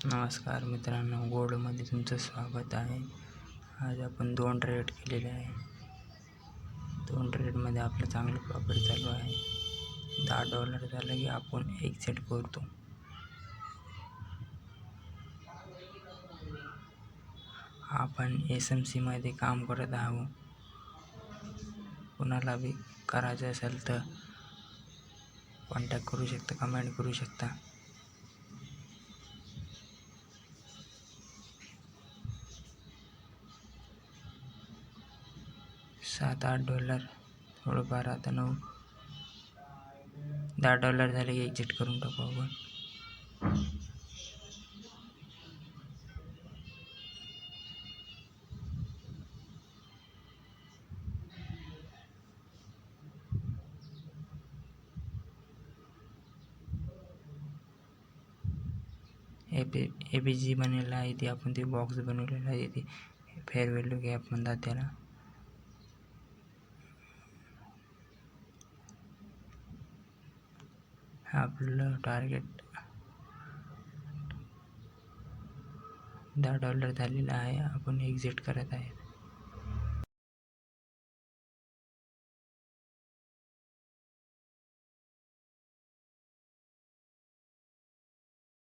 नमस्कार मित्रांनो, गोल्डमध्ये तुमचं स्वागत आहे. आज आपण 2 ट्रेड केलेले आहे. 2 ट्रेडमध्ये आपलं चांगलं प्रॉफिट चालू आहे. $10 झालं की आपण एक्झिट करतो. आपण SMC मध्ये काम करत आहोत. कोणाला बी करायचं असेल तर कॉन्टॅक्ट करू शकता, कमेंट करू शकता. $7-8 थोडंफार आता $10 झाले की एक्झिट करून टाकू आपण. ABG बनवलेला आहे इथे. आपण ते बॉक्स बनवलेला आहे इथे. फेअर व्हॅल्यू गॅप म्हणतात त्याला. आपलं टार्गेट $10 झालेलं आहे. आपण एक्झिट करत आहे.